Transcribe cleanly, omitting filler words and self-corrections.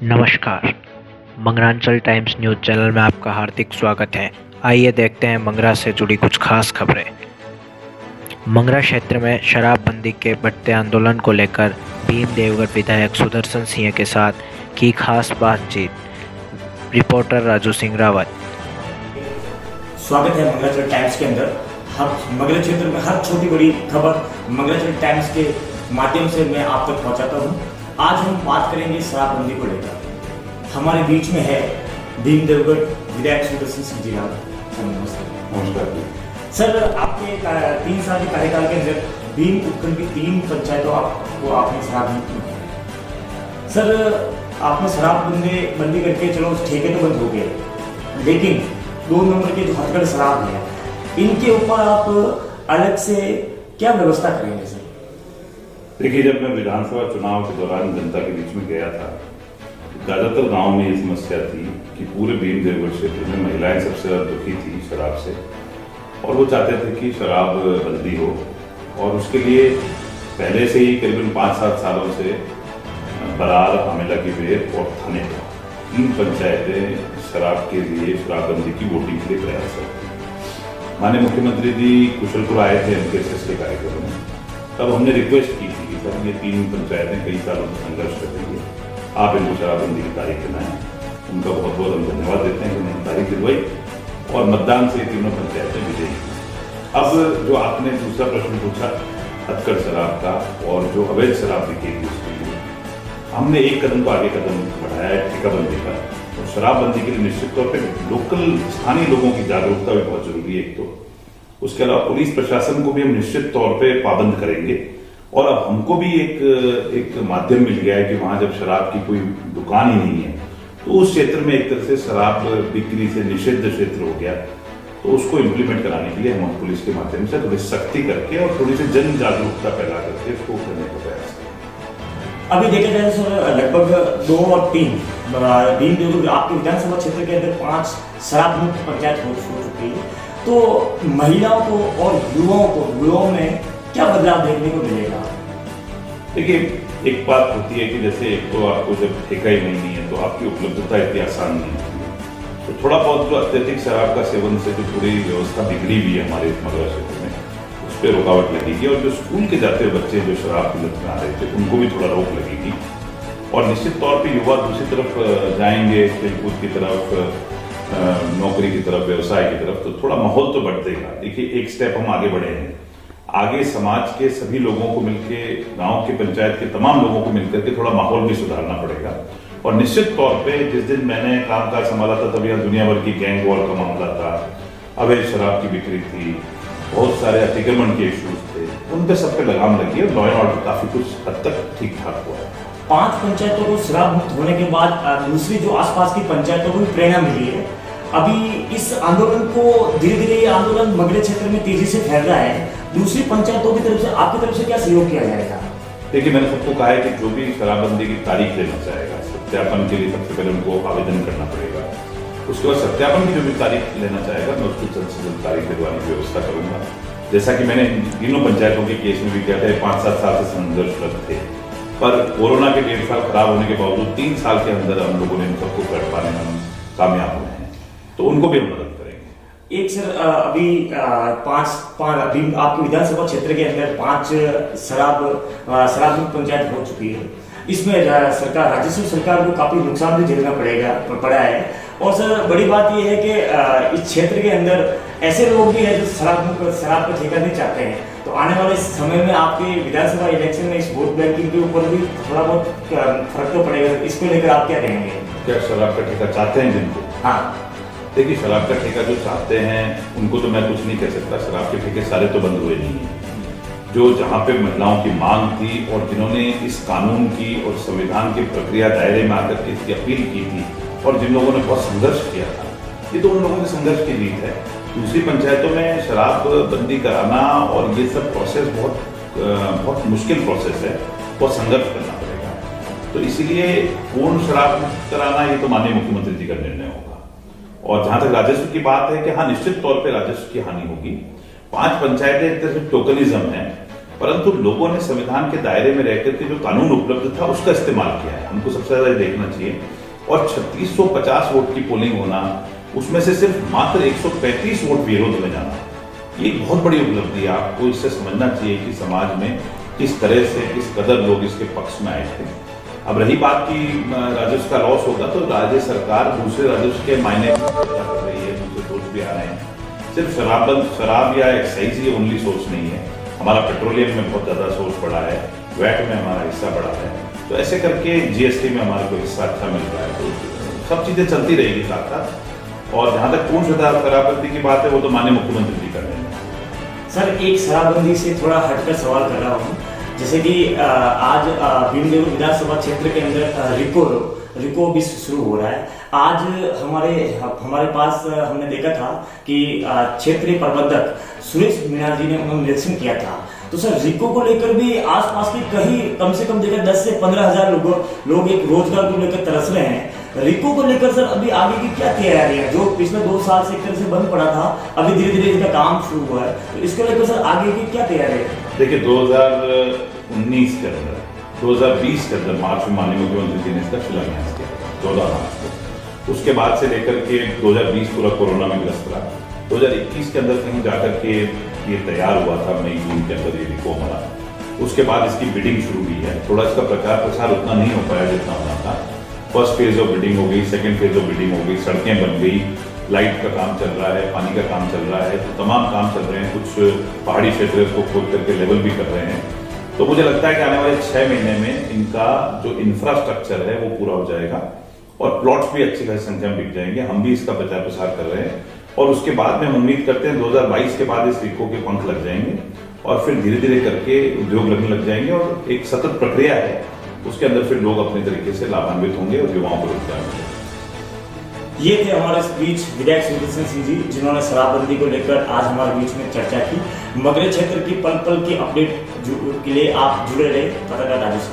नमस्कार। मंगरांचल times news channel में आपका हार्दिक स्वागत है। आइए देखते हैं मंगरा से जुड़ी कुछ खास खबरें। मंगरा क्षेत्र में शराबबंदी के बढ़ते आंदोलन को लेकर भीम देवगढ़ विधायक सुदर्शन सिंह के साथ की खास बातचीत। रिपोर्टर राजू सिंह रावत। स्वागत है मंगरांचल टाइम्स के अंदर। हम मंगरा क्षेत्र में हर छोटी बड़ी खबर मंगरांचल टाइम्स के माध्यम से मैं आप तक पहुंचाता हूं। आज हम बात करेंगे शराबबंदी को लेकर। हमारे बीच में है भीम देवगढ़ विधायक सुदर्शन सिंह जी रावत। नमस्कार सर, आपके 3 साल के कार्यकाल के अंदर भीम उपखंड की 3 पंचायतों को आपने शराब मुक्त किया। सर, आपने शराबबंदी करके चलो ठेके तो बंद हो गए, लेकिन 2 नंबर के जो हथकड़ शराब है, इनके ऊपर आप अलग से क्या व्यवस्था करेंगे सर? देखिए, जब मैं विधानसभा चुनाव के दौरान जनता के बीच में गया था, ज्यादातर गांव में ये समस्या थी कि पूरे भीम देवगढ़ क्षेत्र में महिलाएं सबसे ज्यादा दुखी थी शराब से, और वो चाहते थे कि शराब बंदी हो। और उसके लिए पहले से ही करीबन 5-7 सालों से बरार, आमेला की बेर और थाने 3 पंचायतें शराब के लिए शराबबंदी की वोटिंग के लिए प्रयास करती। माननीय मुख्यमंत्री जी कुशलपुर आए थे एमकेएसएस के कार्यक्रम में, तब हमने रिक्वेस्ट की थी कि सर, ये 3 पंचायतें कई सालों से संघर्ष कर रही है, आप इनको शराबबंदी की तारीख दिलाएं। उनका बहुत बहुत हम धन्यवाद देते हैं कि उन्होंने तारीख दिलवाई और मतदान से 3 पंचायतें विजयी। अब जो आपने दूसरा प्रश्न पूछा हथकड़ शराब का और जो अवैध शराब बिकेगी उसके लिए, हमने एक कदम को आगे कदम बढ़ाया है ठेकाबंदी का। और शराबबंदी के लिए निश्चित तौर पर लोकल स्थानीय लोगों की जागरूकता भी बहुत जरूरी है। एक तो उसके अलावा पुलिस प्रशासन को भी हम निश्चित तौर पे पाबंद करेंगे। और अब हमको भी एक माध्यम मिल गया है कि वहां जब शराब की कोई दुकान ही नहीं है, तो उस क्षेत्र में एक तरह से शराब बिक्री से निषिद्ध क्षेत्र हो गया। तो उसको इम्प्लीमेंट कराने के लिए हम पुलिस के माध्यम से थोड़ी सख्ती करके और थोड़ी सी जन जागरूकता पैदा करके उसको करने का प्रयास करें। अभी देखा जाए सर, लगभग 2 और 3 भीम देवगढ़ आपके विधानसभा क्षेत्र के अंदर 5 शराब मुक्त पंचायत हो चुकी है। तो महिलाओं को और युवाओं में क्या बदलाव देखने को मिलेगा? देखिए, एक बात होती है कि जैसे एक तो आपको जब ठेका ही नहीं है तो आपकी उपलब्धता इतनी आसान नहीं है, तो थोड़ा बहुत जो अत्यधिक शराब का सेवन से जो पूरी व्यवस्था बिगड़ी हुई है हमारे मंगरा क्षेत्र में, उस पर रुकावट लगेगी। और जो स्कूल के जाते हुए बच्चे जो शराब की लत में आ रहे थे, उनको भी थोड़ा रोक लगेगी। और निश्चित तौर पर युवा दूसरी तरफ जाएंगे, खेलकूद की तरफ, नौकरी की तरफ, व्यवसाय की तरफ, तो थोड़ा माहौल तो बढ़ देगा। देखिए, एक स्टेप हम आगे बढ़े हैं। आगे समाज के सभी लोगों को मिलके, गांव के पंचायत के तमाम लोगों को मिलकर के थोड़ा माहौल भी सुधारना पड़ेगा। और निश्चित तौर पे जिस दिन मैंने कामकाज संभाला था, तब यहाँ दुनिया भर की गैंग वॉर का मामला था, अवैध शराब की बिक्री थी, बहुत सारे अतिक्रमण के इश्यूज थे, उन पे सब पे लगाम लगी है। लॉ एंड ऑर्डर काफी कुछ हद तक ठीक ठाक हुआ है। 5 पंचायतों को शराब मुक्त होने के बाद दूसरी जो आसपास की पंचायतों को भी प्रेरणा मिली है। अभी इस आंदोलन को धीरे धीरे ये आंदोलन मंगरा क्षेत्र में तेजी से फैल रहा है। दूसरी पंचायतों की तरफ से आपकी तरफ से क्या सहयोग किया जाएगा? देखिए, मैंने सबको कहा है कि जो भी शराबबंदी की तारीख लेना चाहेगा, सत्यापन के लिए सबसे पहले उनको आवेदन करना पड़ेगा। उसके बाद सत्यापन की जो भी तारीख लेना चाहेगा, मैं उसको जल्द से जल्द तारीख दिलवाने की व्यवस्था करूंगा। जैसा कि मैंने तीनों पंचायतों के केस में भी किया था। 5-7 साल से संघर्षरत थे, पर कोरोना के 1.5 साल खराब होने के बावजूद 3 साल के अंदर हम लोगों ने इन सबको कर पाने में हम कामयाब हुए हैं, तो उनको भी हम मदद करेंगे। एक सर, अभी 5 अभी आपके विधानसभा क्षेत्र के अंदर 5 शराब मुक्त पंचायत हो चुकी है। इसमें सरकार, राजस्व सरकार को काफी नुकसान भी झेलना पड़ा है। और सर, बड़ी बात यह है कि इस क्षेत्र के अंदर ऐसे लोग भी हैं जो शराब का ठेका नहीं चाहते हैं। तो आने वाले समय में आपके विधानसभा इलेक्शन में इस वोट बैंकिंग के ऊपर भी थोड़ा बहुत फर्क तो पड़ेगा। इसको लेकर आप क्या कहेंगे? क्या शराब का ठेका चाहते हैं जिनको? हाँ, देखिए, शराब का ठेका जो चाहते हैं उनको तो मैं कुछ नहीं कह सकता। शराब के ठेके सारे तो बंद हुए नहीं हैं। जो जहां पे महिलाओं की मांग थी और जिन्होंने इस कानून की और संविधान की प्रक्रिया दायरे में आकर के इसकी अपील की थी और जिन लोगों ने बहुत संघर्ष किया था, ये तो उन लोगों के संघर्ष की जीत है। दूसरी पंचायतों में शराब बंदी कराना और ये सब प्रोसेस बहुत मुश्किल प्रोसेस है, बहुत संघर्ष करना पड़ेगा। तो इसीलिए पूर्ण शराब मुक्त कराना ये तो माननीय मुख्यमंत्री जी का निर्णय होगा। और जहां तक राजस्व की बात है कि हाँ, निश्चित तौर पे राजस्व की हानि होगी। 5 पंचायतें एक तरह से टोकनिज्म है। परंतु लोगों ने संविधान के दायरे में रहकर के जो कानून उपलब्ध था उसका इस्तेमाल किया है, हमको सबसे ज्यादा देखना चाहिए। और 3650 वोट की पोलिंग होना, उसमें से सिर्फ मात्र 135 वोट विरोध में जाना, ये एक बहुत बड़ी उपलब्धि है। आपको इससे समझना चाहिए कि समाज में किस तरह से किस कदर लोग इसके पक्ष में आए थे। अब रही बात की राजस्व का लॉस होगा, तो राज्य सरकार दूसरे राजस्व के मायने कर रही है, दूसरे सोर्स भी आ रहे हैं। सिर्फ शराब या एक्साइज ये ओनली सोर्स नहीं है, हमारा पेट्रोलियम में बहुत ज्यादा सोर्स बढ़ा है, वैट में हमारा हिस्सा बढ़ा है, तो ऐसे करके जीएसटी में हमारे को हिस्सा अच्छा मिल रहा है। तो सब चीजें चलती रहेगी साथ साथ। और जहां तक पूर्ण शराबबंदी की बात है वो तो माननीय मुख्यमंत्री जी कर रहे हैं। सर, एक शराबबंदी से थोड़ा हटकर सवाल कर रहा हूँ, जैसे कि आज भीमदेव विधानसभा क्षेत्र के अंदर रिको भी शुरू हो रहा है। आज हमारे पास हमने देखा था कि क्षेत्रीय प्रबंधक सुरेश मीणा जी ने उन्होंने निरीक्षण किया था। तो सर, रिको को लेकर भी आसपास के कहीं कम से कम देखा 10 से 15 हजार लोग एक रोजगार को लेकर तरस रहे हैं। रिको को लेकर सर अभी आगे की क्या तैयारी है? जो पिछले 2 साल से एक तरह से बंद पड़ा था, अभी धीरे धीरे इसका काम शुरू हुआ है, तो इसको लेकर सर आगे की क्या तैयारी है? देखिए, 2019 के अंदर 2020 के अंदर मार्च में माननीय मुख्यमंत्री जी ने इसका शिलान्यास किया 14 मार्च को। उसके बाद से लेकर के 2020 पूरा कोरोना में ग्रस्त रहा। 2021 के अंदर कहीं जाकर के ये तैयार हुआ था, मई जून के अंदर ये रिको बना। उसके बाद इसकी बिडिंग शुरू हुई है। थोड़ा इसका प्रचार प्रसार उतना नहीं हो पाया जितना होना था। फर्स्ट फेज ऑफ बिडिंग हो गई, सेकेंड फेज ऑफ बिडिंग हो गई, सड़कें बन गई, लाइट का काम चल रहा है, पानी का काम चल रहा है, तो तमाम काम चल रहे हैं। कुछ पहाड़ी क्षेत्र को खोद करके लेवल भी कर रहे हैं। तो मुझे लगता है कि आने वाले 6 महीने में इनका जो इंफ्रास्ट्रक्चर है वो पूरा हो जाएगा और प्लॉट्स भी अच्छी खासी संख्या में बिक जाएंगे। हम भी इसका प्रचार प्रसार कर रहे हैं और उसके बाद में हम उम्मीद करते हैं 2022 के बाद इस रिको के पंख लग जाएंगे और फिर धीरे धीरे करके उद्योग लगने लग जाएंगे और एक सतत प्रक्रिया है, उसके अंदर फिर लोग अपने तरीके से लाभान्वित होंगे और युवाओं को रोजगार मिलेगा। ये थे हमारे इस बीच विधायक सुदर्शन सिंह जी, जिन्होंने शराबबंदी को लेकर आज हमारे बीच में चर्चा की। मगरे क्षेत्र की पल पल की अपडेट के लिए आप जुड़े रहे पत्रकार राजेश।